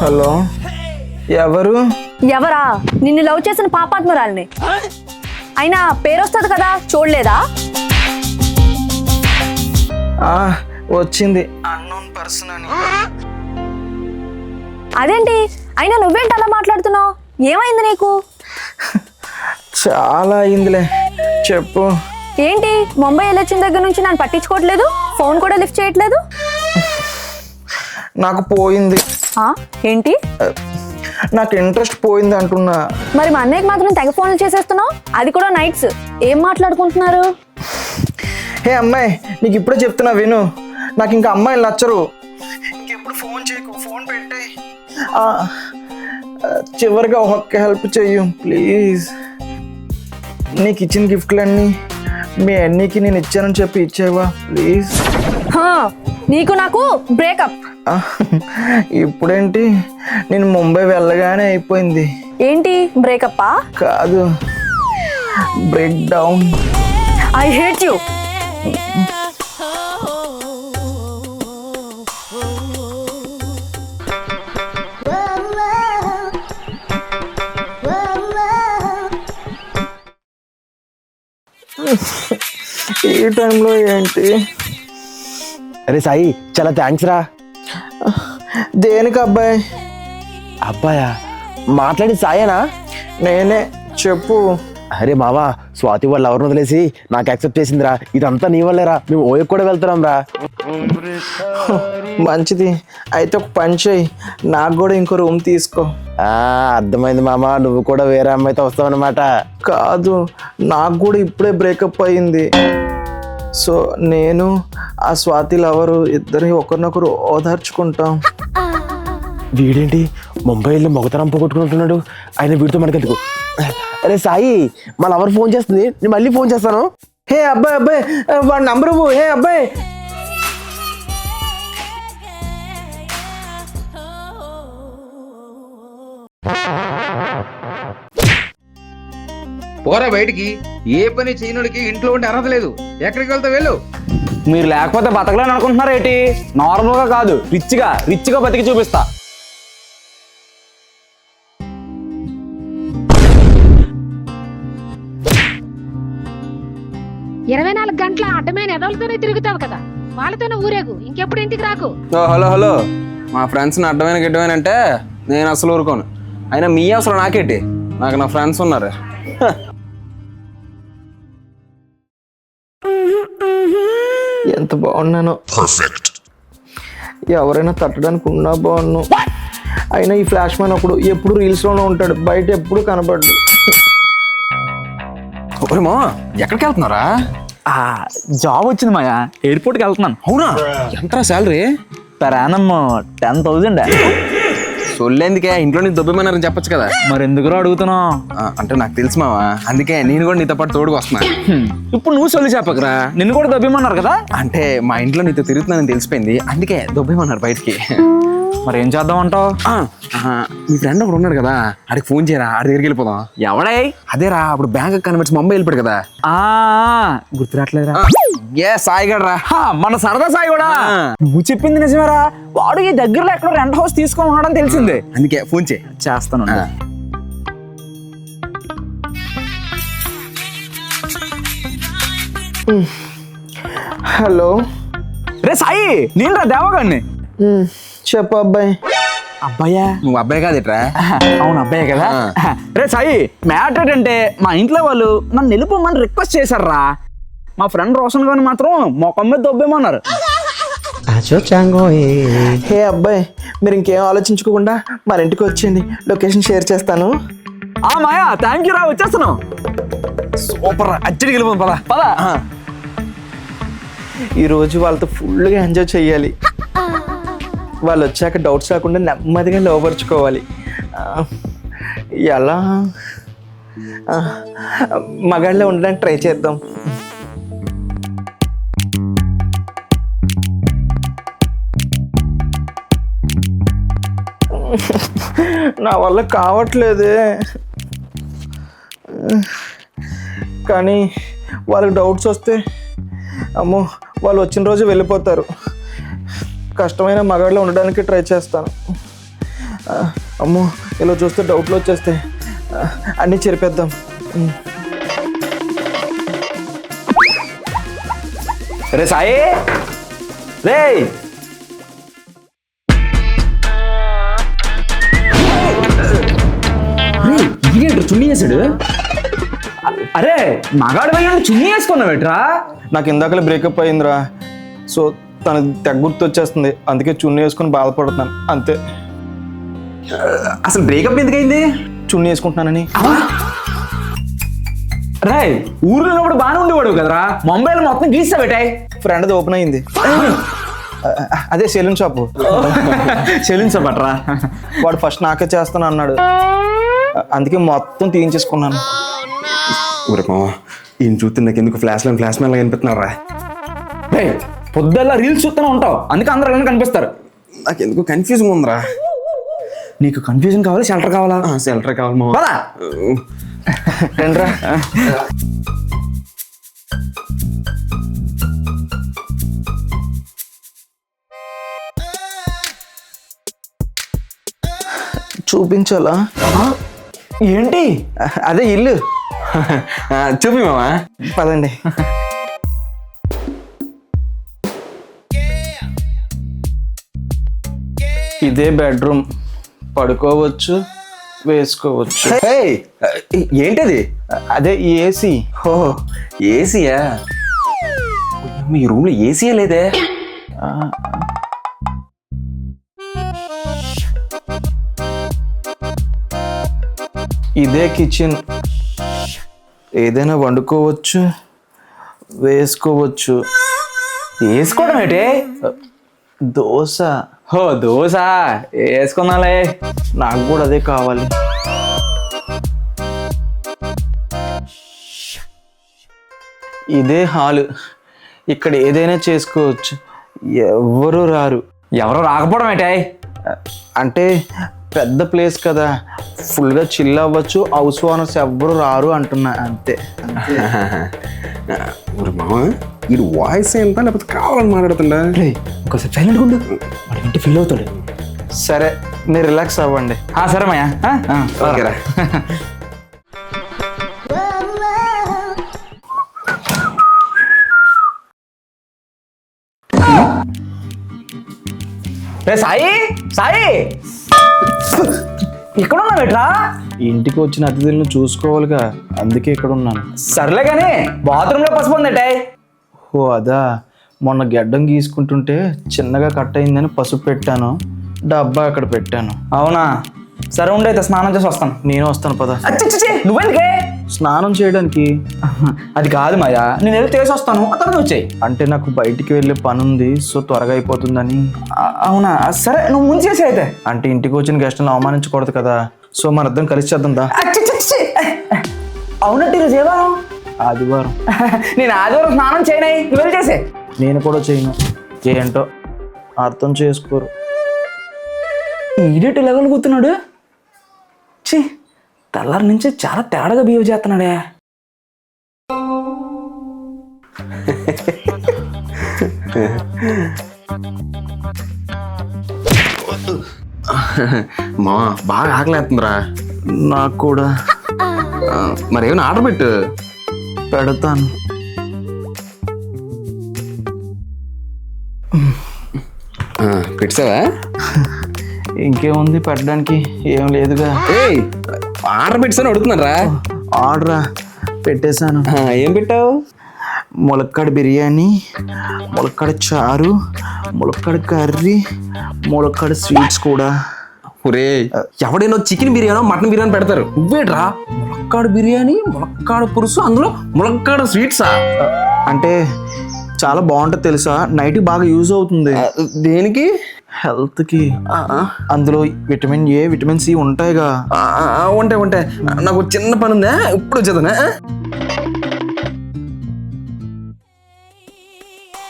Hello, ఎవరు? ఎవరా? నిన్ను లవ్ చేసిన పాపాత్మురాల్ని. అయినా పేరు వస్తుంది కదా, చూడలేదా? వచ్చింది అన్నోన్ పర్సన్ అని. అదేంటి, అయినా నువ్వేంటి అలా మాట్లాడుతున్నావు? ఏమైంది నీకు? చాలా అయిందిలే, చెప్పు. ఏంటి, ముంబై వెళ్ళొచ్చిన దగ్గర నుంచి నన్ను పట్టించుకోవట్లేదు, ఫోన్ కూడా లిఫ్ట్ చేయట్లేదు? నాకు పోయింది. ఏంటి? నాకు ఇంట్రెస్ట్ పోయింది అంటున్నా. మరి మా అన్నయ్యకి మాత్రం తెగ ఫోన్లు చేసేస్తున్నావు, అది కూడా నైట్స్. ఏం మాట్లాడుకుంటున్నారు? హే అమ్మాయి, నీకు ఇప్పుడే చెప్తున్నా విను. నాకు ఇంకా అమ్మాయిలు నచ్చరు. ఇంకెప్పుడు ఫోన్ చేయకు, ఫోన్ పెట్టే. చివరిగా ఒక్క హెల్ప్ చెయ్యు ప్లీజ్. నీకు ఇచ్చిన గిఫ్ట్లన్నీ మీ అన్నీకి నేను ఇచ్చానని చెప్పి ఇచ్చేవా ప్లీజ్? నీకు నాకు బ్రేకప్. ఇప్పుడేంటి, నేను ముంబై వెళ్ళగానే అయిపోయింది. ఏంటి బ్రేకప్పా? కాదు, break down. I hate you. ఈ టైంలో ఏంటి? అరే సాయి, చాలా థ్యాంక్స్ రా. దేనికి అబ్బాయి? అబ్బాయా? మాట్లాడి సాయేనా? నేనే, చెప్పు. అరే మావా, స్వాతి వాళ్ళు ఎవరిని వదిలేసి నాకు యాక్సెప్ట్ చేసిందిరా. ఇదంతా నీ వల్లేరా, మేము ఓయకు కూడా వెళ్తున్నాం రా. మంచిది, అయితే ఒక పని చేయి, నాకు కూడా ఇంకో రూమ్ తీసుకో. అర్థమైంది మామా, నువ్వు కూడా వేరే అమ్మాయితో వస్తావు అనమాట. కాదు, నాకు కూడా ఇప్పుడే బ్రేకప్ అయింది. సో నేను ఆ స్వాతి లవరు ఇద్దరి ఒకరినొకరు ఓదార్చుకుంటాం. వీడేంటి ముంబైలో మొగతనం పోగొట్టుకుంటున్నాడు? ఆయన వీడితో మనకెందుకు? అరే సాయి, మా లవర్ ఫోన్ చేస్తుంది, నేను మళ్ళీ ఫోన్ చేస్తాను. హే అబ్బాయి, అబ్బాయి వాడి నంబరు. హే అబ్బాయి, పోరా బయటికి. ఏ పని చేయనుడికి ఇంట్లో ఉంటే అర్హత లేదు. ఎక్కడికి వెళ్తావు, వెళ్ళు. మీరు లేకపోతే బతకలేని అనుకుంటున్నారు ఏంటి? నార్మల్గా కాదు, రిచ్గా బతికి చూపిస్తా. ఇరవై 24 గంటల అడ్డమైన ఎదలతోనే తిరుగుతావు కదా, వాళ్ళతోనే ఊరేగు, ఇంకెప్పుడు ఇంటికి రాకు. హలో, మా ఫ్రెండ్స్ని అడ్డమైన గిడ్డమైన అంటే నేను అసలు ఊరుకోను. అయినా మీ అవసరం నాకేంటి? నాకు నా ఫ్రెండ్స్ ఉన్నారు. ఎంత బాగున్నాను. ఎవరైనా తట్టడానికి ఉన్నా బాగున్నాను. అయినా ఈ ఫ్లాష్ మ్యాన్ ఒకడు ఎప్పుడు రీల్స్లోనే ఉంటాడు, బయట ఎప్పుడు కనబడ్డు. మా ఎక్కడికి వెళ్తున్నారా? జాబ్ వచ్చింది మాయా, ఎయిర్పోర్ట్కి వెళ్తున్నాను. అవునా? ఎంతరా శాలరీ? per annum 10,000. సొల్లేందుకే, ఇంట్లో నీకు దొబ్బేమన్నారని చెప్పొచ్చు కదా. మరి ఎందుకు అడుగుతున్నావు? అంటే నాకు తెలుసు మావా, అందుకే నేను కూడా నీతో పాటు తోడుకు వస్తున్నా. ఇప్పుడు నువ్వు సొల్లి చెప్పకరా, నిన్ను కూడా దొబ్బేమన్నారు కదా. అంటే మా ఇంట్లో నీతో తిరుగుతున్నానని తెలిసిపోయింది, అందుకే దొబ్బేమన్నారు బయటికి. మరి ఏం చేద్దాం అంటావు? మీ ఫ్రెండ్ ఒకడు ఉన్నాడు కదా, ఆడికి ఫోన్ చేయరా, ఆడి దగ్గరికి వెళ్ళిపోదాం. ఎవడై? అదేరా, అప్పుడు బ్యాంక్ కనిపెట్టి ముంబై వెళ్ళిపోయాడు కదా. గుర్తురాట్లేదురా. ఏ సాయిగడ్ రా, మన సరదా సాయి కూడా. నువ్వు చెప్పింది నిజమేరా, వాడు ఈ దగ్గరలో ఎక్కడో రెంట్ హౌస్ తీసుకొని ఉన్నాడని తెలిసింది. అందుకే ఫోన్ చేస్తాను. హలో. రే సాయి, నేను రా దేవగాడిని. చెప్పు అబ్బాయి. అబ్బాయా? నువ్వు అబ్బాయి కాదేట్రా? అవును అబ్బాయే కదా. రే సాయి, మ్యాటర్ ఏంటంటే మా ఇంట్లో వాళ్ళు నన్ను వెళ్ళిపోమని రిక్వెస్ట్ చేశారా. మా ఫ్రెండ్ రోషన్ గారిని మాత్రం మొఖం మీద దొబ్బేమన్నారు. హే అబ్బాయి, మీరు ఇంకేం ఆలోచించుకోకుండా మన ఇంటికి వచ్చేయండి, లొకేషన్ షేర్ చేస్తాను. మాయా, థ్యాంక్ యూ రా, వచ్చేస్తాను. సూపర్, అచ్చడికి వెళ్ళిపోను. పద పద. ఈరోజు వాళ్ళతో ఫుల్గా ఎంజాయ్ చేయాలి. వాళ్ళు వచ్చాక డౌట్స్ రాకుండా నెమ్మదిగా లోపరుచుకోవాలి. ఎలా మగాళ్ళలో ఉండడానికి ట్రై చేద్దాం. నా వల్ల కావట్లేదే, కానీ వాళ్ళకి డౌట్స్ వస్తే అమ్మో వాళ్ళు వచ్చిన రోజు వెళ్ళిపోతారు. కష్టమైన మగాడిలో ఉండడానికి ట్రై చేస్తాను. అమ్మో ఇలా చూస్తే డౌట్లు వచ్చేస్తాయి. అన్నీ చెరిపేద్దాం. రే సాయి రే ఇదేంటి చున్నీ వేసాడు? అరే మగాడు వెళ్ళి చున్నీ వేసుకున్నావేట్రా? నాకు ఇందాకలే బ్రేకప్ అయిందిరా. సో తను తెగ గుర్తు వచ్చేస్తుంది, అందుకే చున్నీ వేసుకుని బాధపడుతున్నాను అంతే. అసలు బ్రేకప్ ఎందుకైంది? చున్నీ వేసుకుంటున్నానని. రే ఊర్లో ఉన్నప్పుడు బాగానే ఉండేవాడు కదరా, ముంబైలో మొత్తం గీస్తా పెట్టాయి. ఫ్రెండ్ది ఓపెన్ అయింది. అదే సెలూన్ షాపు. చెల్లించా పట్రా. వాడు ఫస్ట్ నాకే చేస్తాను అన్నాడు, అందుకే మొత్తం తీయించేసుకున్నాను. ఊరే మావా ఈయన చూస్తే నాకు ఎందుకు ఫ్లాష్ మ్యాన్ లాగా అనిపిస్తున్నారా? రే పొద్దుల్లా రీల్స్ చూస్తూనే ఉంటావు, అందుకే అందరూ అలానే కనిపిస్తారు. నాకు ఎందుకు కన్ఫ్యూజన్ ఉందిరా. నీకు కన్ఫ్యూజన్ కావాలా షెల్టర్ కావాలా? షెల్టర్ కావాలి మావా. పదా రండ్రా. చూపించాలా? ఏంటి? అదే ఇల్లు. చూపి మావా. పదండి. ఇదే బెడ్రూమ్, పడుకోవచ్చు, వేసుకోవచ్చు. ఏయ్, ఏంటది? అదే ఏసీ. ఓ ఏసీయా? మీ రూమ్ లో ఏసీయే లేదే? ఇదే కిచెన్, ఏదైనా వండుకోవచ్చు, వేసుకోవచ్చు. వేసుకోవడం ఏంటి? దోశ. హో దోశ వేసుకున్నాలే. నాకు కూడా అదే కావాలి. ఇదే హాలు, ఇక్కడ ఏదైనా చేసుకోవచ్చు, ఎవ్వరూ రారు. ఎవరో రాకపోవడం ఏంటి? అంటే పెద్ద ప్లేస్ కదా, ఫుల్గా చిల్ అవ్వచ్చు, హౌస్ ఓనర్స్ ఎవ్వరు రారు అంటున్నా అంతే. ఊరే మావా వీడు వాయిస్ ఎంత లేకపోతే కావాలని మాట్లాడుతుండా? ఒకసారి సైలెంట్గా ఉండు, వాడి ఇంటి ఫీల్ అవుతాడు. సరే మీరు రిలాక్స్ అవ్వండి. సరే మాయా. ఓకేరా. రే సాయి సాయి ఇక్కడ ఉన్నావు ఎట్రా? ఇంటికి వచ్చిన అతిథులను చూసుకోవాలిగా, అందుకే ఇక్కడ ఉన్నాను. సర్లే కానీ బాత్రూమ్ లో పసుపు ఉందటే. ఓ అదా, మొన్న గెడ్డం గీసుకుంటుంటే చిన్నగా కట్ అయిందని పసుపు పెట్టాను, డబ్బా అక్కడ పెట్టాను. అవునా? సరే ఉండైతే స్నానం చేసి వస్తాను. నేను వస్తాను పద. నువ్వెందుకే? స్నానం చేయడానికి. అది కాదు మాయా, నేను వెళ్ళి చేసి వస్తాను, అతను వచ్చాయి. అంటే నాకు బయటికి వెళ్ళే పని ఉంది, సో త్వరగా అయిపోతుందని. అవునా? సరే నువ్వు ముందు చేసి అయితే. అంటే ఇంటికి వచ్చిన గెస్ట్లను అవమానించకూడదు కదా, సో మన ఇద్దరం కలిసి చేద్దాం దా. అవునంటే ఈరోజు ఏ వారం? ఆదివారం. నేను ఆదివారం స్నానం చేయనాయి, నువ్వు వెళ్ళి చేసే. నేను కూడా చేయను, ఏంటో అర్థం చేసుకోరు. ఈడేటి లెవెల్ కూతున్నాడు. ఛీ, తెల్లారి నుంచి చాలా తేడాగా బిహేవ్ చేస్తున్నాడే. మావా బాగా ఆకలేస్తుందిరా. నాకు కూడా. మరి ఏమైనా ఆర్డర్ పెట్టు. పెడతాను. పెట్టావా? ఇంకేముంది పెట్టడానికి, ఏం లేదుగా. ఏయ్ ఆర్డర్ పెట్టాను అడుగుతున్నారా? ఆర్డరా పెట్టేశాను. ఏం పెట్టావు? ములక్కాడ బిర్యానీ, ములక్కాడ చారు, ములక్కాడ కర్రీ, ములక్కాడ స్వీట్స్ కూడా. ఒరే ఎవడైనా చికెన్ బిర్యానీ మటన్ బిర్యానీ పెడతారు, నువ్వేట్రా ములక్కాడ బిర్యానీ, ములక్కాడ పులుసు, అందులో ములక్కాడ స్వీట్సా? అంటే చాలా బాగుంటుంది తెలుసా, నైట్కి బాగా యూజ్ అవుతుంది. దేనికి? హెల్త్కి. అందులో విటమిన్ ఏ, విటమిన్ సి ఉంటాయిగా. ఉంటాయి. నాకు చిన్న పని ఉందా, ఇప్పుడు వచ్చేదనా?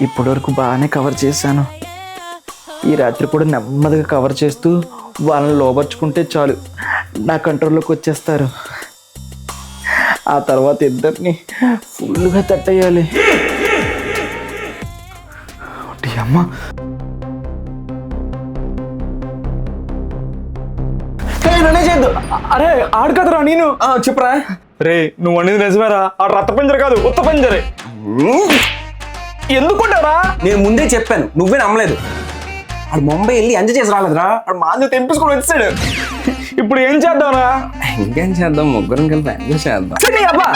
ఇప్పటి వరకు బాగానే కవర్ చేశాను, ఈ రాత్రి కూడా నెమ్మదిగా కవర్ చేస్తూ వాళ్ళని లోపరుచుకుంటే చాలు, నా కంట్రోల్లోకి వచ్చేస్తారు. ఆ తర్వాత ఇద్దరిని ఫుల్గా తట్టేయాలి. అమ్మ చేయొద్దు. అరే ఆడు కదరా నేను. చెప్పరా. రే నువ్వు అనేది నిజమేరా, ఆ రక్త పంజర కాదు ఉత్త పంజరే. ఎందుకుంటారా? నేను ముందే చెప్పాను, నువ్వే నమ్మలేదు. ఆడు ముంబై వెళ్ళి ఎంజాయ్ చేసి రాలేదురా, ఆడు మాంజ తెంపించుకొని వచ్చాడు. ఇప్పుడు ఏం చేద్దాంరా? ఇంకేం చేద్దాం, ముగ్గురం కలిపి ఎంజాయ్ చేద్దాం. సరే అబ్బా,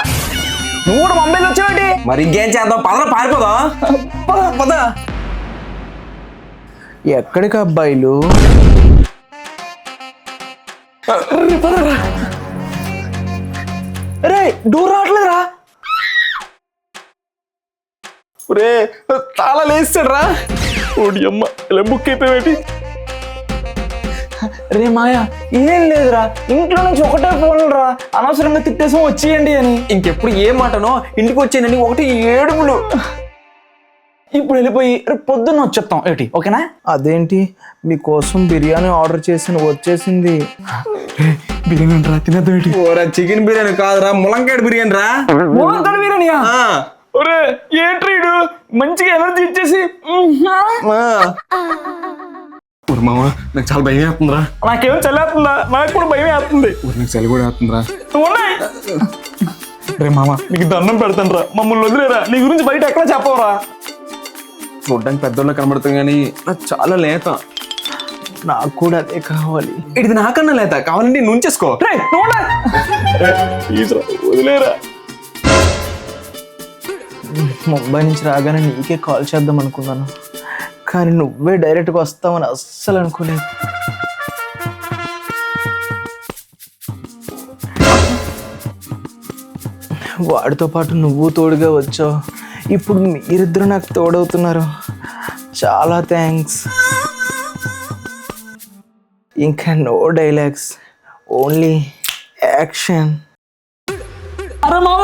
నువ్వు కూడా ముంబైలో వచ్చావేంటి? మరి ఇంకేం చేద్దాం, పదరా పారిపోదా. పద. ఎక్కడికి అబ్బాయిలు? రే డోర్ రావట్లేదురా. రే తాళా లేస్తాడు రా. ఓడి అమ్మ ఇలా బుక్ అయిపోయాటి. రే మాయా ఏం లేదురా, ఇంట్లో నుంచి ఒకటే ఫోన్ రా, అనవసరంగా తిట్టేసాం వచ్చేయండి అని. ఇంకెప్పుడు ఏ మాటనో ఇంటికి వచ్చానని ఒకటి ఏడుపులు. ఇప్పుడు వెళ్ళిపోయి రేపు పొద్దున్న వచ్చేస్తాం ఏంటి, ఓకేనా? అదేంటి మీకోసం బిర్యానీ ఆర్డర్ చేసిన వచ్చేసింది. బిర్యానీ రా, తినేద్దాం ఏంటి? ఓరా చికెన్ బిర్యానీ కాదురా, ములంకాయ బిర్యానీ రా. ములంకాయ బిర్యానీయా? ఒరే ఏంట్రీడు మంచిగా ఎనర్జీ ఇచ్చేసి. మామ నాకు చాలా భయం వేస్తుందిరా. నాకేం చల్లేస్తుందా? నాకు కూడా భయం వేస్తుంది. నాకు చలి కూడా వేస్తుందిరా. రే మామ నీకు దండం పెడతాను రా, మమ్మల్ని వదిలేరా, నీ గురించి బయట ఎక్కడ చెప్పవరా. చూడ్డానికి పెద్దోళ్ళ కనబడుతుంది కానీ నాకు చాలా లేత. నాకు కూడా అదే కావాలి. ఇది నాకన్నా లేత, కావాలంటే నువ్వు చేసుకో. రే వదిలేరా. ముంబై నుంచి రాగానే నీకే కాల్ చేద్దాం అనుకున్నాను, కానీ నువ్వే డైరెక్ట్గా వస్తావని అస్సలు అనుకోలేదు. వాడితో పాటు నువ్వు తోడుగా వచ్చావు, ఇప్పుడు మీరిద్దరు నాకు తోడవుతున్నారు. చాలా థ్యాంక్స్. ఇంకా నో డైలాగ్స్, ఓన్లీ యాక్షన్. అరే మామ